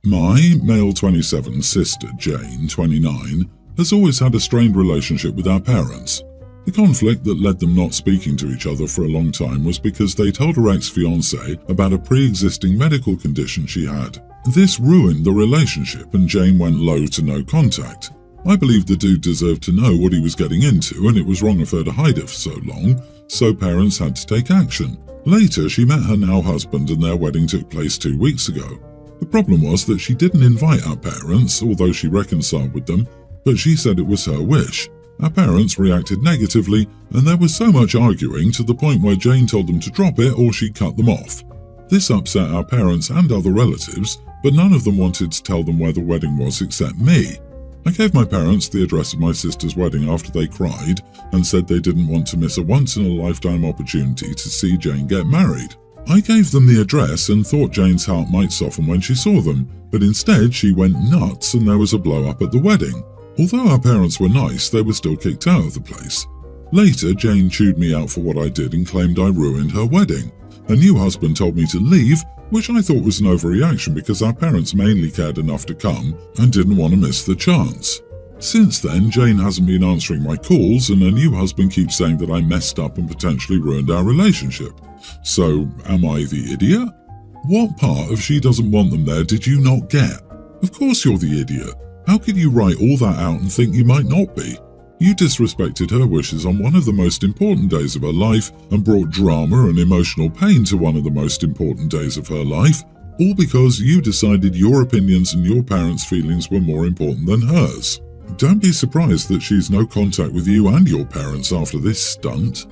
My male 27 sister, Jane, 29, has always had a strained relationship with our parents. The conflict that led them not speaking to each other for a long time was because they told her ex-fiance about a pre-existing medical condition she had. This ruined the relationship and Jane went low to no contact. I believe the dude deserved to know what he was getting into and it was wrong of her to hide it for so long, so parents had to take action. Later, she met her now husband and their wedding took place 2 weeks ago. The problem was that she didn't invite our parents, although she reconciled with them, but she said it was her wish. Our parents reacted negatively, and there was so much arguing to the point where Jane told them to drop it or she'd cut them off. This upset our parents and other relatives, but none of them wanted to tell them where the wedding was except me. I gave my parents the address of my sister's wedding after they cried and said they didn't want to miss a once-in-a-lifetime opportunity to see Jane get married. I gave them the address and thought Jane's heart might soften when she saw them, but instead she went nuts and there was a blow-up at the wedding. Although our parents were nice, they were still kicked out of the place. Later, Jane chewed me out for what I did and claimed I ruined her wedding. Her new husband told me to leave, which I thought was an overreaction because our parents mainly cared enough to come and didn't want to miss the chance. Since then, Jane hasn't been answering my calls and her new husband keeps saying that I messed up and potentially ruined our relationship. So, am I the idiot? What part of she doesn't want them there did you not get? Of course you're the idiot. How could you write all that out and think you might not be? You disrespected her wishes on one of the most important days of her life and brought drama and emotional pain to one of the most important days of her life, all because you decided your opinions and your parents' feelings were more important than hers. Don't be surprised that she's no contact with you and your parents after this stunt.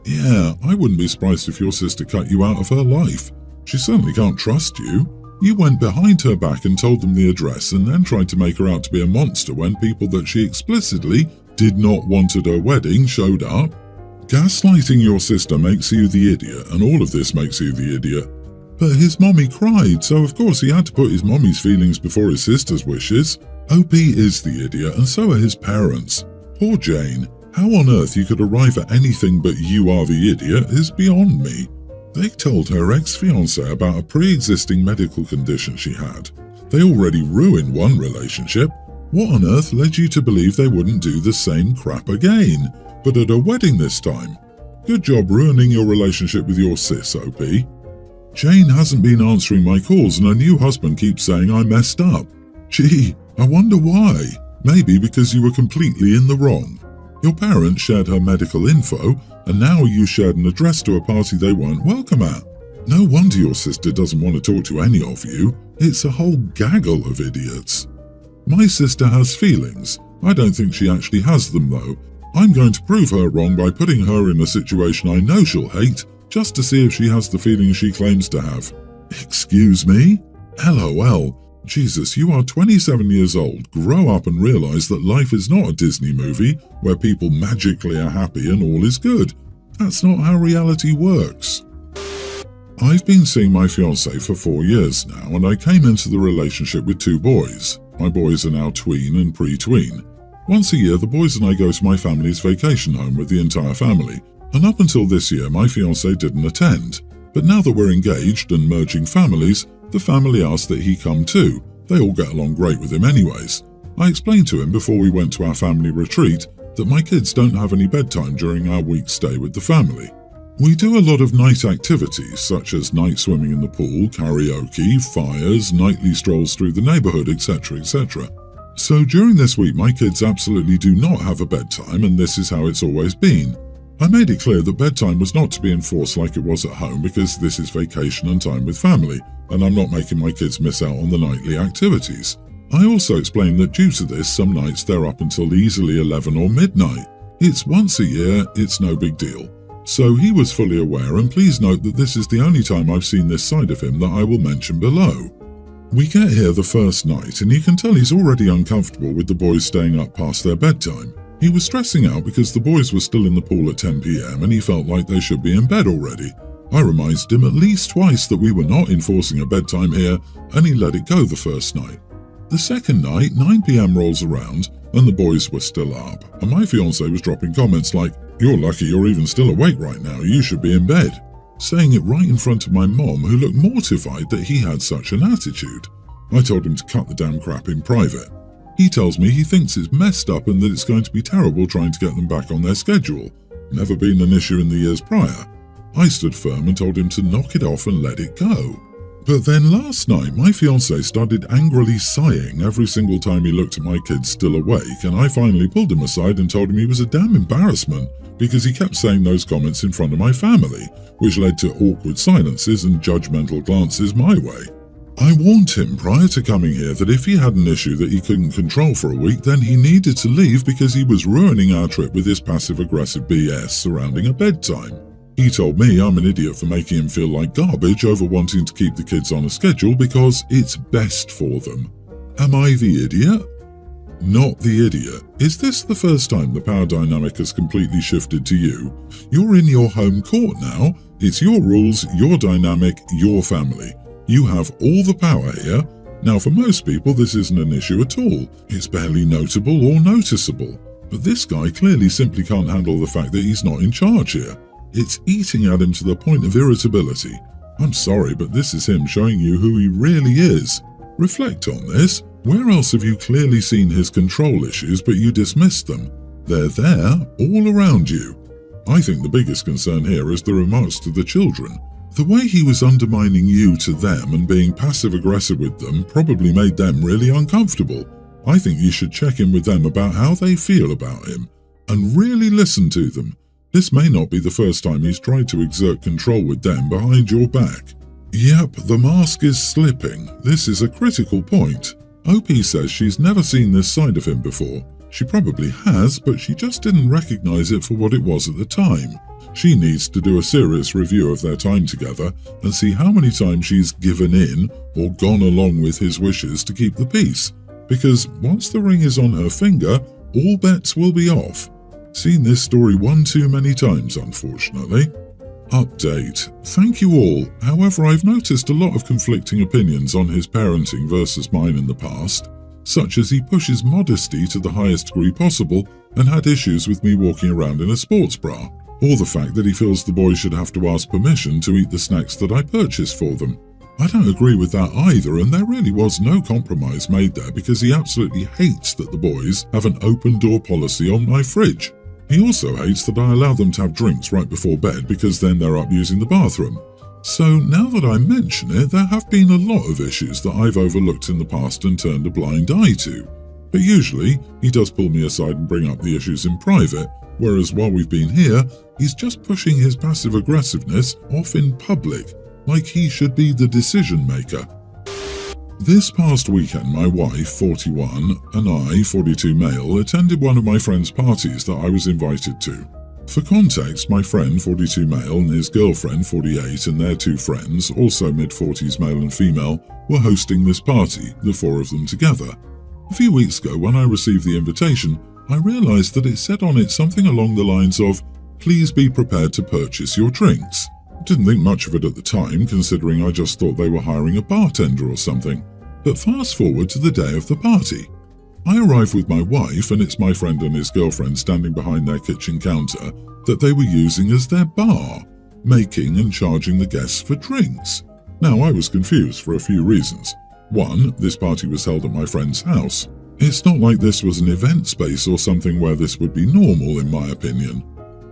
Yeah, I wouldn't be surprised if your sister cut you out of her life. She certainly can't trust you. You went behind her back and told them the address and then tried to make her out to be a monster when people that she explicitly did not want at her wedding showed up. Gaslighting your sister makes you the idiot, and all of this makes you the idiot. But his mommy cried, so of course he had to put his mommy's feelings before his sister's wishes. OP is the idiot, and so are his parents. Poor Jane. How on earth you could arrive at anything but you are the idiot is beyond me. They told her ex-fiance about a pre-existing medical condition she had. They already ruined one relationship. What on earth led you to believe they wouldn't do the same crap again, but at a wedding this time? Good job ruining your relationship with your sis, OP. Jane hasn't been answering my calls and her new husband keeps saying I messed up. Gee, I wonder why. Maybe because you were completely in the wrong. Your parents shared her medical info, and now you shared an address to a party they weren't welcome at. No wonder your sister doesn't want to talk to any of you. It's a whole gaggle of idiots. My sister has feelings. I don't think she actually has them though. I'm going to prove her wrong by putting her in a situation I know she'll hate, just to see if she has the feelings she claims to have. Excuse me? LOL. Jesus, you are 27 years old. Grow up and realize that life is not a Disney movie where people magically are happy and all is good. That's not how reality works. I've been seeing my fiancé for 4 years now, and I came into the relationship with 2 boys. My boys are now tween and pre-tween. Once a year, the boys and I go to my family's vacation home with the entire family, and up until this year, my fiancé didn't attend. But now that we're engaged and merging families, the family asked that he come too. They all get along great with him anyways. I explained to him before we went to our family retreat that my kids don't have any bedtime during our week's stay with the family. We do a lot of night activities such as night swimming in the pool, karaoke, fires, nightly strolls through the neighborhood, etc, etc. So during this week my kids absolutely do not have a bedtime and this is how it's always been. I made it clear that bedtime was not to be enforced like it was at home because this is vacation and time with family, and I'm not making my kids miss out on the nightly activities. I also explained that due to this, some nights they're up until easily 11 or midnight. It's once a year, it's no big deal. So he was fully aware, and please note that this is the only time I've seen this side of him that I will mention below. We get here the first night, and you can tell he's already uncomfortable with the boys staying up past their bedtime. He was stressing out because the boys were still in the pool at 10 PM and he felt like they should be in bed already. I reminded him at least twice that we were not enforcing a bedtime here, and he let it go the first night. The second night, 9 PM rolls around and the boys were still up, and my fiancé was dropping comments like, "You're lucky you're even still awake right now, you should be in bed," saying it right in front of my mom, who looked mortified that he had such an attitude. I told him to cut the damn crap in private. He tells me he thinks it's messed up and that it's going to be terrible trying to get them back on their schedule. Never been an issue in the years prior. I stood firm and told him to knock it off and let it go. But then last night, my fiancé started angrily sighing every single time he looked at my kids still awake, and I finally pulled him aside and told him he was a damn embarrassment because he kept saying those comments in front of my family, which led to awkward silences and judgmental glances my way. I warned him prior to coming here that if he had an issue that he couldn't control for a week, then he needed to leave because he was ruining our trip with his passive-aggressive BS surrounding a bedtime. He told me I'm an idiot for making him feel like garbage over wanting to keep the kids on a schedule because it's best for them. Am I the idiot? Not the idiot. Is this the first time the power dynamic has completely shifted to you? You're in your home court now. It's your rules, your dynamic, your family. You have all the power here. Now, for most people, this isn't an issue at all. It's barely notable or noticeable. But this guy clearly simply can't handle the fact that he's not in charge here. It's eating at him to the point of irritability. I'm sorry, but this is him showing you who he really is. Reflect on this. Where else have you clearly seen his control issues but you dismissed them? They're there, all around you. I think the biggest concern here is the remarks to the children. The way he was undermining you to them and being passive-aggressive with them probably made them really uncomfortable. I think you should check in with them about how they feel about him and really listen to them. This may not be the first time he's tried to exert control with them behind your back. Yep, the mask is slipping. This is a critical point. OP says she's never seen this side of him before. She probably has, but she just didn't recognize it for what it was at the time. She needs to do a serious review of their time together and see how many times she's given in or gone along with his wishes to keep the peace. Because once the ring is on her finger, all bets will be off. Seen this story one too many times, unfortunately. Update. Thank you all. However, I've noticed a lot of conflicting opinions on his parenting versus mine in the past, such as he pushes modesty to the highest degree possible and had issues with me walking around in a sports bra, or the fact that he feels the boys should have to ask permission to eat the snacks that I purchase for them. I don't agree with that either, and there really was no compromise made there because he absolutely hates that the boys have an open door policy on my fridge. He also hates that I allow them to have drinks right before bed because then they're up using the bathroom. So now that I mention it, there have been a lot of issues that I've overlooked in the past and turned a blind eye to. But usually, he does pull me aside and bring up the issues in private, whereas while we've been here, he's just pushing his passive aggressiveness off in public, like he should be the decision maker. This past weekend, my wife, 41, and I, 42 male, attended one of my friend's parties that I was invited to. For context, my friend, 42 male, and his girlfriend, 48, and their two friends, also mid-40s male and female, were hosting this party, the four of them together. A few weeks ago, when I received the invitation, I realized that it said on it something along the lines of, "Please be prepared to purchase your drinks." I didn't think much of it at the time, considering I just thought they were hiring a bartender or something. But fast forward to the day of the party. I arrive with my wife, and it's my friend and his girlfriend standing behind their kitchen counter that they were using as their bar, making and charging the guests for drinks. Now, I was confused for a few reasons. One, this party was held at my friend's house. It's not like this was an event space or something where this would be normal, in my opinion.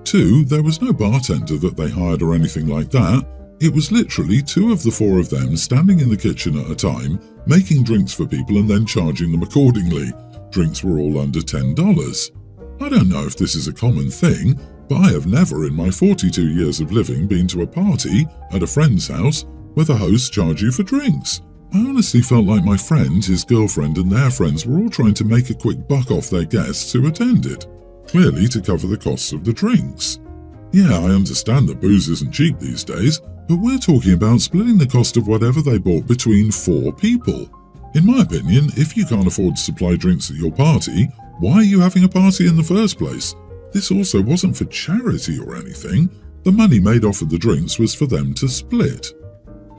Two, there was no bartender that they hired or anything like that. It was literally two of the four of them standing in the kitchen at a time, making drinks for people and then charging them accordingly. Drinks were all under $10. I don't know if this is a common thing, but I have never in my 42 years of living been to a party at a friend's house where the hosts charge you for drinks. I honestly felt like my friend, his girlfriend, and their friends were all trying to make a quick buck off their guests who attended, clearly to cover the costs of the drinks. Yeah, I understand that booze isn't cheap these days, but we're talking about splitting the cost of whatever they bought between four people. In my opinion, if you can't afford to supply drinks at your party, why are you having a party in the first place? This also wasn't for charity or anything. The money made off of the drinks was for them to split.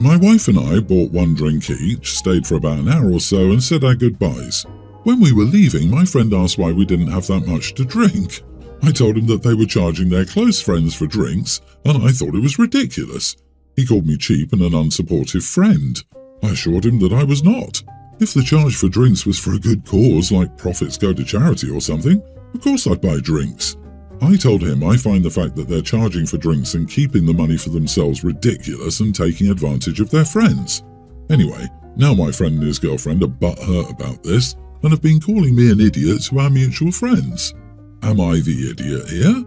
My wife and I bought one drink each, stayed for about an hour or so and said our goodbyes. When we were leaving, my friend asked why we didn't have that much to drink. I told him that they were charging their close friends for drinks, and I thought it was ridiculous. He called me cheap and an unsupportive friend. I assured him that I was not. If the charge for drinks was for a good cause, like profits go to charity or something, of course I'd buy drinks. I told him I find the fact that they're charging for drinks and keeping the money for themselves ridiculous and taking advantage of their friends. Anyway, now my friend and his girlfriend are butthurt about this and have been calling me an idiot to our mutual friends. Am I the idiot here?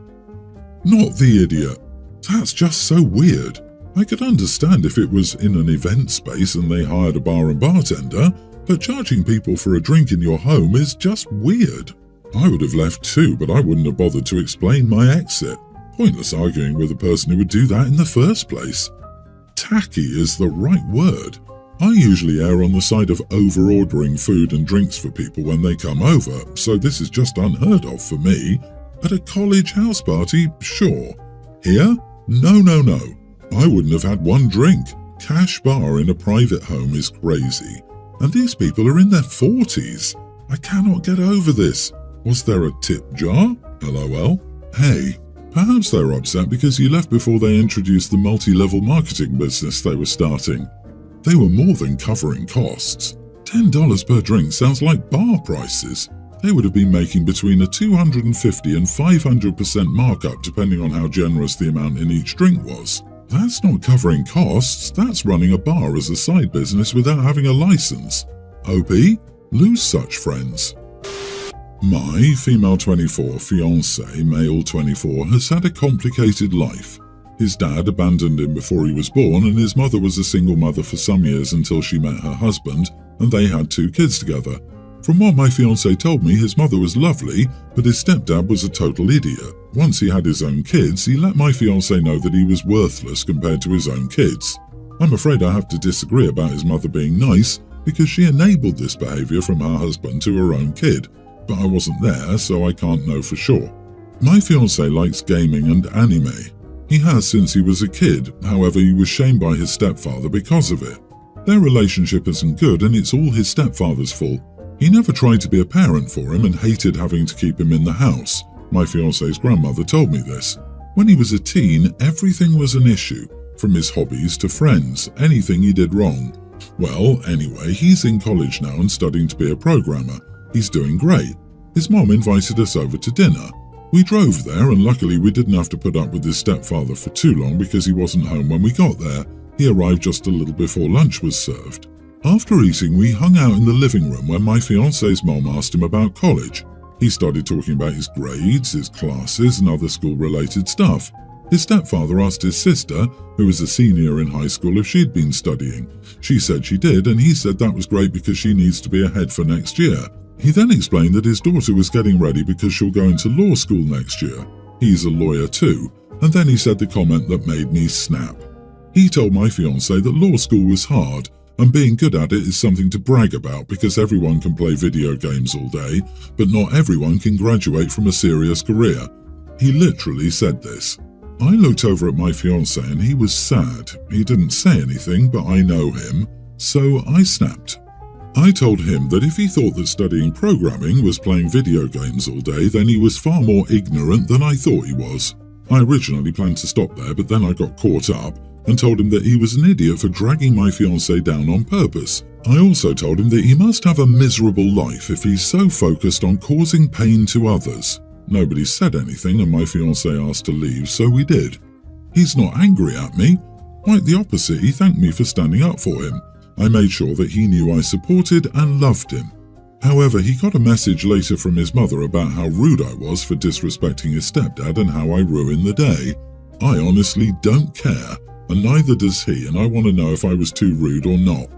Not the idiot. That's just so weird. I could understand if it was in an event space and they hired a bar and bartender, but charging people for a drink in your home is just weird. I would have left too, but I wouldn't have bothered to explain my exit. Pointless arguing with a person who would do that in the first place. Tacky is the right word. I usually err on the side of over-ordering food and drinks for people when they come over, so this is just unheard of for me. At a college house party, sure. Here? No. I wouldn't have had one drink. Cash bar in a private home is crazy. And these people are in their 40s. I cannot get over this. Was there a tip jar? LOL. Hey, perhaps they were upset because you left before they introduced the multi-level marketing business they were starting. They were more than covering costs. $10 per drink sounds like bar prices. They would have been making between a 250 and 500% markup depending on how generous the amount in each drink was. That's not covering costs, that's running a bar as a side business without having a license. OP? Lose such friends. My, female 24, fiance, male 24, has had a complicated life. His dad abandoned him before he was born, and his mother was a single mother for some years until she met her husband, and they had 2 kids together. From what my fiance told me, his mother was lovely, but his stepdad was a total idiot. Once he had his own kids, he let my fiance know that he was worthless compared to his own kids. I'm afraid I have to disagree about his mother being nice, because she enabled this behavior from her husband to her own kid. But I wasn't there, so I can't know for sure. My fiancé likes gaming and anime. He has since he was a kid, however he was shamed by his stepfather because of it. Their relationship isn't good and it's all his stepfather's fault. He never tried to be a parent for him and hated having to keep him in the house. My fiancé's grandmother told me this. When he was a teen, everything was an issue, from his hobbies to friends, anything he did wrong. Well, anyway, he's in college now and studying to be a programmer. He's doing great. His mom invited us over to dinner. We drove there and luckily we didn't have to put up with his stepfather for too long because he wasn't home when we got there. He arrived just a little before lunch was served. After eating, we hung out in the living room when my fiancé's mom asked him about college. He started talking about his grades, his classes and other school-related stuff. His stepfather asked his sister, who was a senior in high school, if she'd been studying. She said she did and he said that was great because she needs to be ahead for next year. He then explained that his daughter was getting ready because she'll go into law school next year. He's a lawyer too, and then he said the comment that made me snap. He told my fiancé that law school was hard, and being good at it is something to brag about because everyone can play video games all day, but not everyone can graduate from a serious career. He literally said this. I looked over at my fiancé and he was sad. He didn't say anything, but I know him, so I snapped. I told him that if he thought that studying programming was playing video games all day, then he was far more ignorant than I thought he was. I originally planned to stop there, but then I got caught up and told him that he was an idiot for dragging my fiancé down on purpose. I also told him that he must have a miserable life if he's so focused on causing pain to others. Nobody said anything and my fiancé asked to leave, so we did. He's not angry at me. Quite the opposite, he thanked me for standing up for him. I made sure that he knew I supported and loved him. However, he got a message later from his mother about how rude I was for disrespecting his stepdad and how I ruined the day. I honestly don't care, and neither does he, and I want to know if I was too rude or not.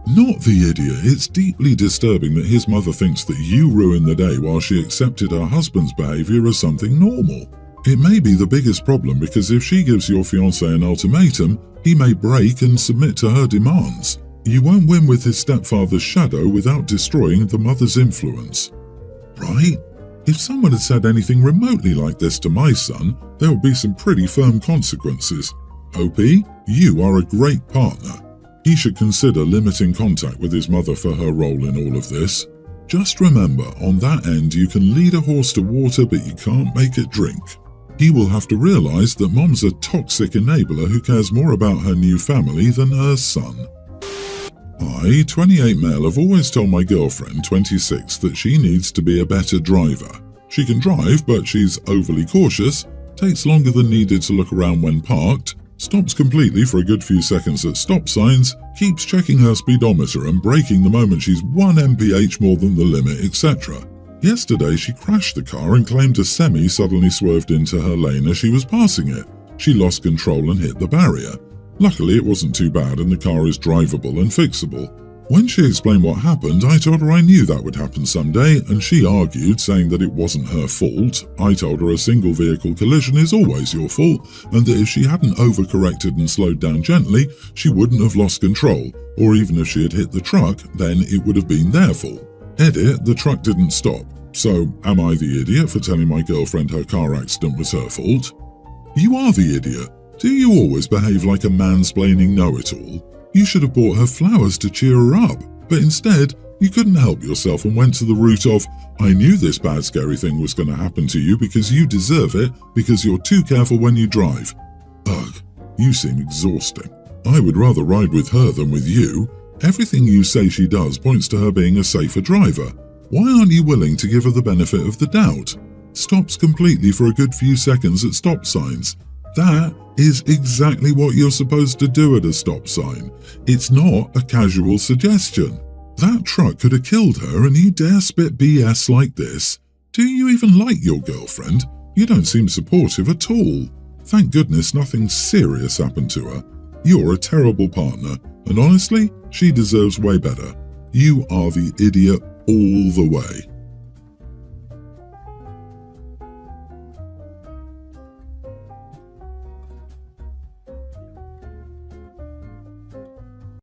Not the idiot, it's deeply disturbing that his mother thinks that you ruined the day while she accepted her husband's behavior as something normal. It may be the biggest problem because if she gives your fiancé an ultimatum, he may break and submit to her demands. You won't win with his stepfather's shadow without destroying the mother's influence. Right? If someone had said anything remotely like this to my son, there would be some pretty firm consequences. OP, you are a great partner. He should consider limiting contact with his mother for her role in all of this. Just remember, on that end you can lead a horse to water but you can't make it drink. He will have to realize that mom's a toxic enabler who cares more about her new family than her son. I, 28 male, have always told my girlfriend, 26, that she needs to be a better driver. She can drive, but she's overly cautious, takes longer than needed to look around when parked, stops completely for a good few seconds at stop signs, keeps checking her speedometer and braking the moment she's 1 mph more than the limit, etc. Yesterday, she crashed the car and claimed a semi suddenly swerved into her lane as she was passing it. She lost control and hit the barrier. Luckily, it wasn't too bad and the car is drivable and fixable. When she explained what happened, I told her I knew that would happen someday, and she argued, saying that it wasn't her fault. I told her a single vehicle collision is always your fault, and that if she hadn't overcorrected and slowed down gently, she wouldn't have lost control, or even if she had hit the truck, then it would have been their fault. Edit, the truck didn't stop. So, am I the idiot for telling my girlfriend her car accident was her fault? You are the idiot. Do you always behave like a mansplaining know-it-all? You should have bought her flowers to cheer her up, but instead, you couldn't help yourself and went to the route of, I knew this bad scary thing was going to happen to you because you deserve it because you're too careful when you drive. Ugh, you seem exhausting. I would rather ride with her than with you. Everything you say she does points to her being a safer driver. Why aren't you willing to give her the benefit of the doubt? Stops completely for a good few seconds at stop signs. That is exactly what you're supposed to do at a stop sign. It's not a casual suggestion. That truck could have killed her and you dare spit BS like this? Do you even like your girlfriend? You don't seem supportive at all. Thank goodness nothing serious happened to her. You're a terrible partner, and honestly, she deserves way better. You are the idiot all the way.